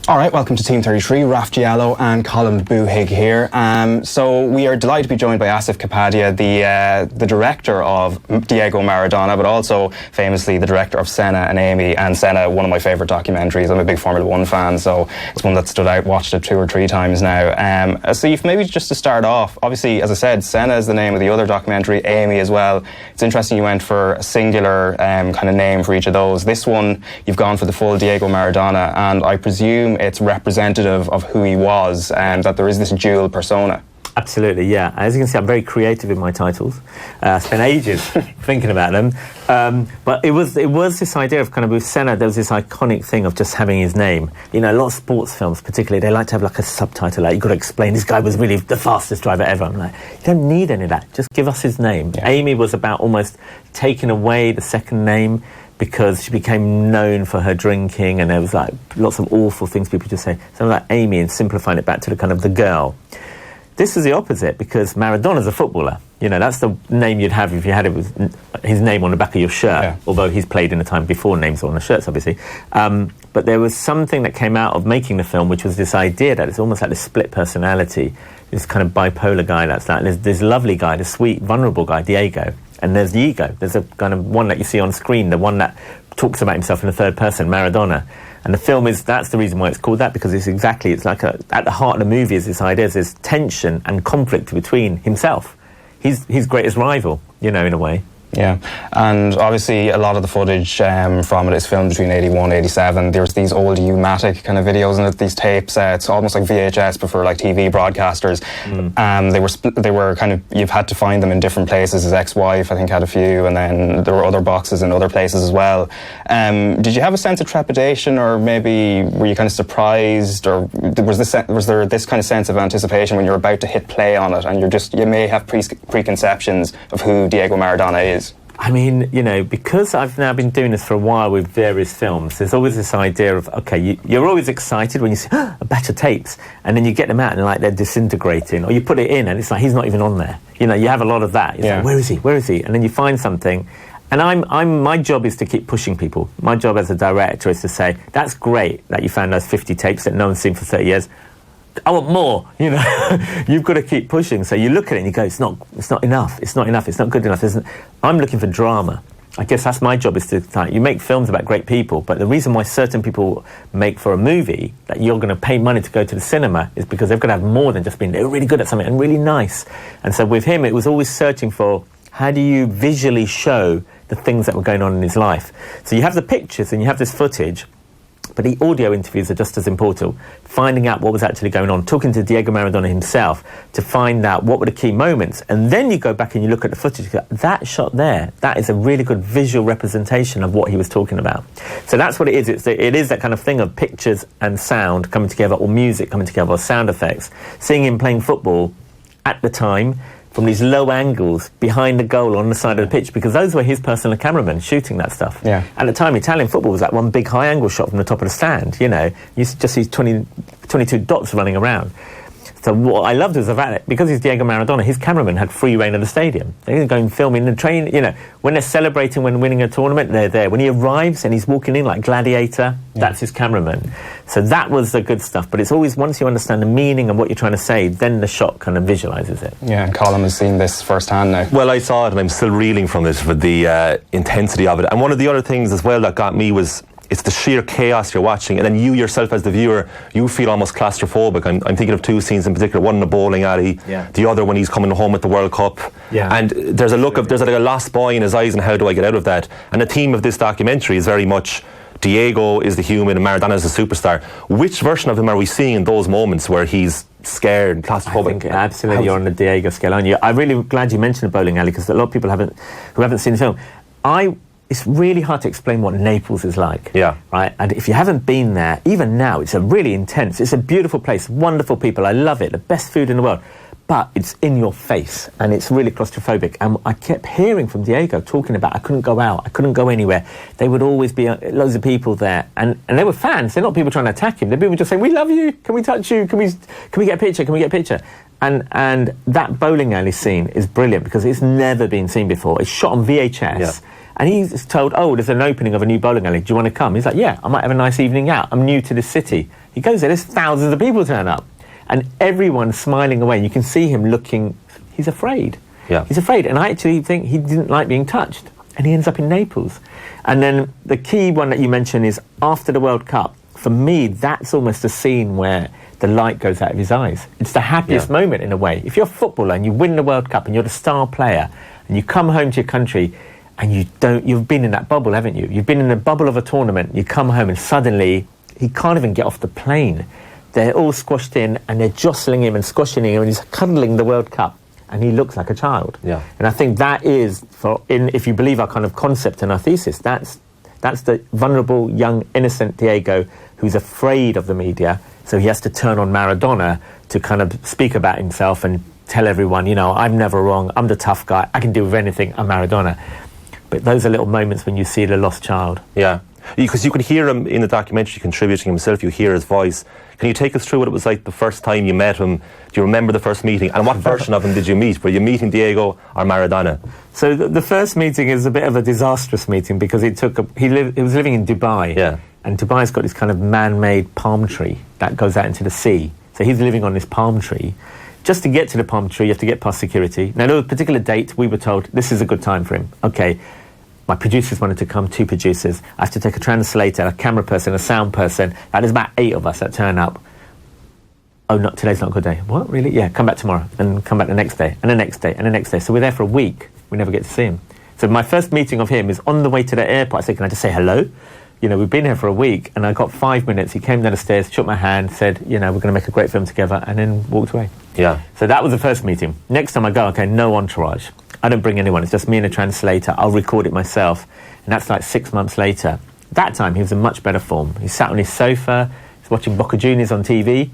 All right, welcome to Team 33. Raf Diallo and Colm Boohig here. So we are delighted to be joined by Asif Kapadia, the director of Diego Maradona, but also famously the director of Senna and Amy. And Senna, one of my favourite documentaries. I'm a big Formula 1 fan, so it's one that stood out. Watched it 2 or 3 times now. Asif, maybe just to start off, obviously, as I said, Senna is the name of the other documentary, Amy as well. It's interesting you went for a singular kind of name for each of those. This one, you've gone for the full Diego Maradona, and I presume it's representative of who he was, and that there is this dual persona. Absolutely, yeah. As you can see, I'm very creative in my titles. I spent ages thinking about them. But it was this idea of kind of, with Senna, there was this iconic thing of just having his name. You know, a lot of sports films particularly, they like to have like a subtitle, like you've got to explain this guy was really the fastest driver ever. I'm like, you don't need any of that, just give us his name. Yeah. Amy was about almost taking away the second name, because she became known for her drinking, and there was like lots of awful things people just say. Something like Amy, and simplifying it back to the kind of the girl. This is the opposite, because Maradona's a footballer. You know, that's the name you'd have if you had it with his name on the back of your shirt, yeah. Although he's played in a time before names were on the shirts, obviously. But there was something that came out of making the film, which was this idea that it's almost like this split personality, this kind of bipolar guy that's like, there's this lovely guy, this sweet, vulnerable guy, Diego, and there's the ego. There's a kind of one that you see on screen, the one that talks about himself in the third person, Maradona. And the film that's the reason why it's called that, because it's like at the heart of the movie is this idea, there's tension and conflict between himself. He's his greatest rival, you know, in a way. Yeah, and obviously a lot of the footage from it is filmed between 81 87. There's these old U-matic kind of videos in it, these tapes. It's almost like VHS, but for like TV broadcasters. They were kind of, you've had to find them in different places. His ex-wife, I think, had a few, and then there were other boxes in other places as well. Did you have a sense of trepidation, or maybe were you kind of surprised, or was there this kind of sense of anticipation when you're about to hit play on it, and you may have preconceptions of who Diego Maradona is? I mean, you know, because I've now been doing this for a while with various films, there's always this idea of, okay, you're always excited when you see a batch of tapes, and then you get them out and like they're disintegrating, or you put it in and it's like he's not even on there. You know, you have a lot of that. It's like, where is he? Where is he? And then you find something. And my job is to keep pushing people. My job as a director is to say, that's great that you found those 50 tapes that no one's seen for 30 years. I want more, you know. You've got to keep pushing. So you look at it and you go, it's not enough, it's not good enough. I'm looking for drama. I guess that's my job, is to, like, you make films about great people, but the reason why certain people make for a movie that you're going to pay money to go to the cinema is because they've got to have more than just being, they're really good at something and really nice. And so with him, it was always searching for, how do you visually show the things that were going on in his life? So you have the pictures and you have this footage, but the audio interviews are just as important. Finding out what was actually going on, talking to Diego Maradona himself to find out what were the key moments. And then you go back and you look at the footage, you go, that shot there, that is a really good visual representation of what he was talking about. So that's what it is. It is that kind of thing of pictures and sound coming together, or music coming together, or sound effects. Seeing him playing football at the time, from these low angles behind the goal on the side of the pitch, because those were his personal cameramen shooting that stuff. Yeah. At the time, Italian football was like one big high angle shot from the top of the stand, you know. You just see 22 dots running around. So what I loved was the fact that, because he's Diego Maradona, his cameraman had free reign of the stadium. They can go and film in the train, you know. When they're celebrating, when winning a tournament, they're there. When he arrives and he's walking in like Gladiator, that's his cameraman. So that was the good stuff. But it's always, once you understand the meaning of what you're trying to say, then the shot kind of visualises it. Yeah, and Colm has seen this firsthand now. Well, I saw it and I'm still reeling from it, for the intensity of it. And one of the other things as well that got me was, it's the sheer chaos you're watching, and then you yourself as the viewer, you feel almost claustrophobic. I'm thinking of 2 scenes in particular, one in the bowling alley, the other when he's coming home with the World Cup. Yeah. And there's like a lost boy in his eyes, and how do I get out of that? And the theme of this documentary is very much, Diego is the human and Maradona is the superstar. Which version of him are we seeing in those moments where he's scared and claustrophobic? I think absolutely you're on the Diego scale, aren't you? I'm really glad you mentioned the bowling alley, because a lot of people who haven't seen the film. It's really hard to explain what Naples is like. Yeah. Right? And if you haven't been there, even now, it's it's a beautiful place, wonderful people, I love it, the best food in the world. But it's in your face, and it's really claustrophobic. And I kept hearing from Diego talking about, I couldn't go out, I couldn't go anywhere. There would always be loads of people there. And they were fans, they're not people trying to attack him. They're people just saying, we love you, can we touch you, can we get a picture, can we get a picture? And that bowling alley scene is brilliant, because it's never been seen before. It's shot on VHS. Yeah. And he's told, oh, there's an opening of a new bowling alley. Do you want to come? He's like, yeah, I might have a nice evening out. I'm new to this city. He goes there, there's thousands of people turn up. And everyone's smiling away. And you can see him looking, he's afraid. Yeah. He's afraid. And I actually think he didn't like being touched. And he ends up in Naples. And then the key one that you mentioned is after the World Cup. For me, that's almost a scene where the light goes out of his eyes. It's the happiest moment in a way. If you're a footballer and you win the World Cup and you're the star player and you come home to your country and you've been in that bubble, haven't you? You've been in the bubble of a tournament, you come home and suddenly he can't even get off the plane. They're all squashed in and they're jostling him and squashing him and he's cuddling the World Cup and he looks like a child. Yeah. And I think that is, if you believe our kind of concept and our thesis, that's the vulnerable, young, innocent Diego who's afraid of the media. So he has to turn on Maradona to kind of speak about himself and tell everyone, you know, I'm never wrong, I'm the tough guy, I can deal with anything, I'm Maradona. But those are little moments when you see the lost child. Yeah, because you can hear him in the documentary contributing himself, you hear his voice. Can you take us through what it was like the first time you met him? Do you remember the first meeting? And what version of him did you meet? Were you meeting Diego or Maradona? So the first meeting is a bit of a disastrous meeting because he was living in Dubai. Yeah. And Dubai's got this kind of man-made palm tree that goes out into the sea. So he's living on this palm tree. Just to get to the palm tree, you have to get past security. Now, there was a particular date, we were told this is a good time for him. Okay, my producers wanted to come, 2 producers. I have to take a translator, a camera person, a sound person. Now, there's about 8 of us that turn up. Oh, no, today's not a good day. What, really? Yeah, come back tomorrow. And come back the next day, and the next day, and the next day. So we're there for a week. We never get to see him. So my first meeting of him is on the way to the airport. I said, can I just say hello? You know, we've been here for a week, and I got 5 minutes. He came down the stairs, shook my hand, said, you know, we're going to make a great film together, and then walked away. Yeah. So that was the first meeting. Next time I go, okay, no entourage. I don't bring anyone. It's just me and a translator. I'll record it myself. And that's like 6 months later. That time, he was in much better form. He sat on his sofa. He's watching Boca Juniors on TV.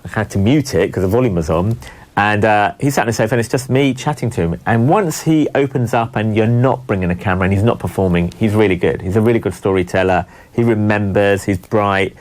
I had to mute it because the volume was on. And he sat on his sofa and it's just me chatting to him. And once he opens up and you're not bringing a camera and he's not performing, he's really good. He's a really good storyteller. He remembers, he's bright,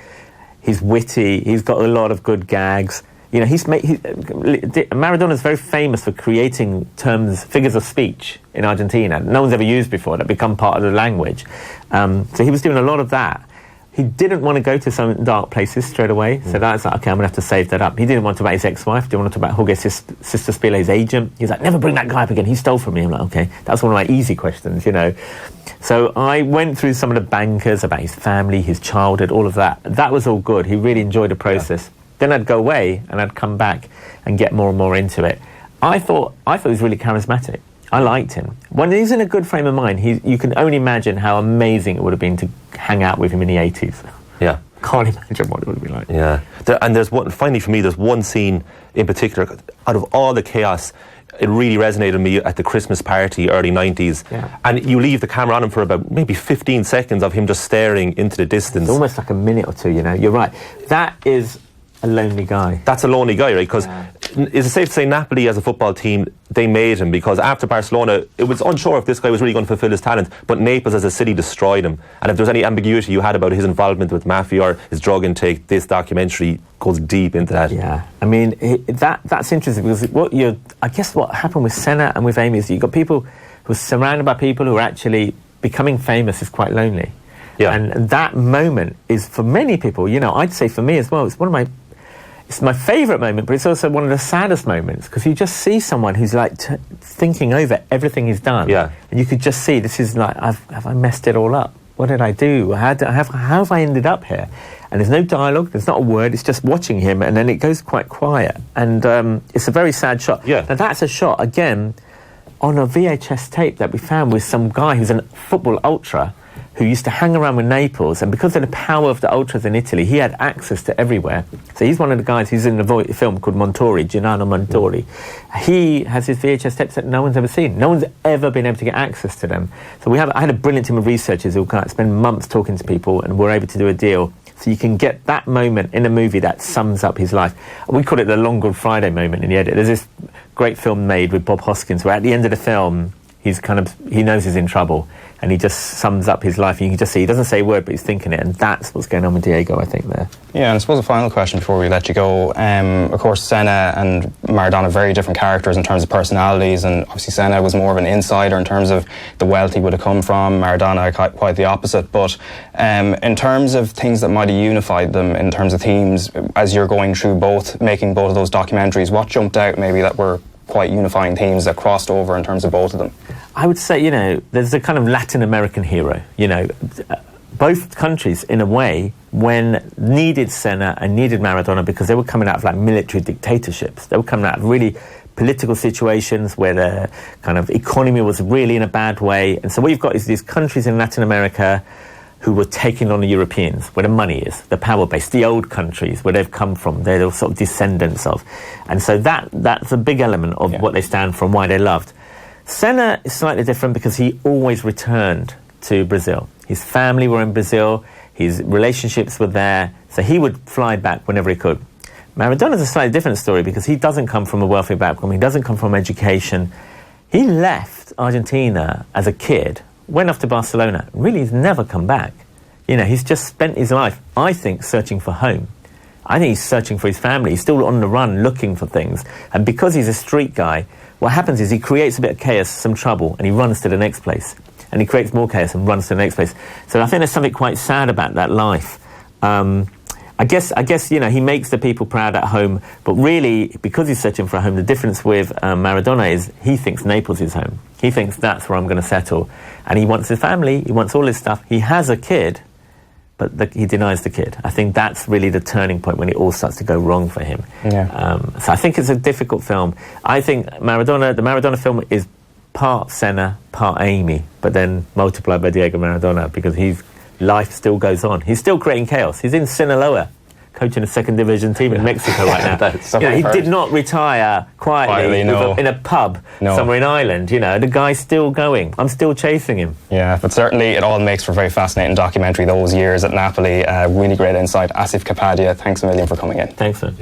he's witty, he's got a lot of good gags. You know, Maradona's very famous for creating figures of speech in Argentina. No one's ever used before, that become part of the language. So he was doing a lot of that. He didn't want to go to some dark places straight away, so that's like, okay, I'm going to have to save that up. He didn't want to talk about his ex-wife, didn't want to talk about Jorge's sister Spile's agent. He's like, never bring that guy up again, he stole from me. I'm like, okay, that's one of my easy questions, you know. So I went through some of the bankers about his family, his childhood, all of that. That was all good. He really enjoyed the process. Yeah. Then I'd go away and I'd come back and get more and more into it. I thought he was really charismatic. I liked him. When he's in a good frame of mind, you can only imagine how amazing it would have been to hang out with him in the 80s. Yeah. Can't imagine what it would have been like. Yeah. Finally for me, there's one scene in particular, out of all the chaos, it really resonated with me at the Christmas party, early 90s. Yeah. And you leave the camera on him for about maybe 15 seconds of him just staring into the distance. It's almost like a minute or two, you know. You're right. That is a lonely guy. That's a lonely guy, right? Because is it safe to say Napoli as a football team, they made him, because after Barcelona, it was unsure if this guy was really going to fulfill his talent, but Naples as a city destroyed him. And if there's any ambiguity you had about his involvement with mafia or his drug intake, this documentary goes deep into that. Yeah, I mean, that's interesting, because I guess what happened with Senna and with Amy is you've got people who are surrounded by people who are actually becoming famous is quite lonely. Yeah. And that moment is, for many people, you know, I'd say for me as well, it's my favourite moment, but it's also one of the saddest moments, because you just see someone who's like thinking over everything he's done. Yeah. And you could just see, this is like, have I messed it all up? What did I do? How have I ended up here? And there's no dialogue, there's not a word, it's just watching him, and then it goes quite quiet. And it's a very sad shot. Yeah. Now that's a shot, again, on a VHS tape that we found with some guy who's a football ultra, who used to hang around with Naples, and because of the power of the ultras in Italy, he had access to everywhere. So he's one of the guys who's in the film called Giuliano Montori. He has his VHS tapes that no one's ever seen. No one's ever been able to get access to them. So I had a brilliant team of researchers who kind of spend months talking to people, and we're able to do a deal. So you can get that moment in a movie that sums up his life. We call it the Long Good Friday moment in the edit. There's this great film made with Bob Hoskins where at the end of the film, he knows he's in trouble, and he just sums up his life. And you can just see he doesn't say a word, but he's thinking it, and that's what's going on with Diego, I think, there. Yeah, and I suppose a final question before we let you go. Of course, Senna and Maradona, very different characters in terms of personalities, and obviously Senna was more of an insider in terms of the wealth he would have come from. Maradona, quite the opposite. But in terms of things that might have unified them, in terms of themes, as you're going through making both of those documentaries, what jumped out maybe that were quite unifying themes that crossed over in terms of both of them? I would say, there's a kind of Latin American hero, both countries, in a way, when needed Senna and needed Maradona, because they were coming out of like military dictatorships. They were coming out of really political situations where the kind of economy was really in a bad way. And so what you've got is these countries in Latin America who were taking on the Europeans, where the money is, the power base, the old countries, where they've come from, they're sort of descendants of. And so that's a big element of what they stand for and why they're loved. Senna is slightly different because he always returned to Brazil. His family were in Brazil, his relationships were there, so he would fly back whenever he could. Maradona's a slightly different story because he doesn't come from a wealthy background, he doesn't come from education. He left Argentina as a kid, went off to Barcelona, really has never come back. He's just spent his life, I think, searching for home. I think he's searching for his family. He's still on the run, looking for things. And because he's a street guy, what happens is he creates a bit of chaos, some trouble, and he runs to the next place. And he creates more chaos and runs to the next place. So I think there's something quite sad about that life. I guess he makes the people proud at home, but really, because he's searching for a home, the difference with Maradona is he thinks Naples is home. He thinks that's where I'm going to settle. And he wants his family, he wants all his stuff. He has a kid, but he denies the kid. I think that's really the turning point when it all starts to go wrong for him. Yeah. So I think it's a difficult film. I think the Maradona film is part Senna, part Amy, but then multiplied by Diego Maradona, because his life still goes on. He's still creating chaos. He's in Sinaloa, coaching a second division team in Mexico right now. He did not retire quietly in a pub somewhere in Ireland. The guy's still going. I'm still chasing him. Yeah, but certainly it all makes for a very fascinating documentary, those years at Napoli. Really great insight. Asif Kapadia, thanks a million for coming in. Thanks, man.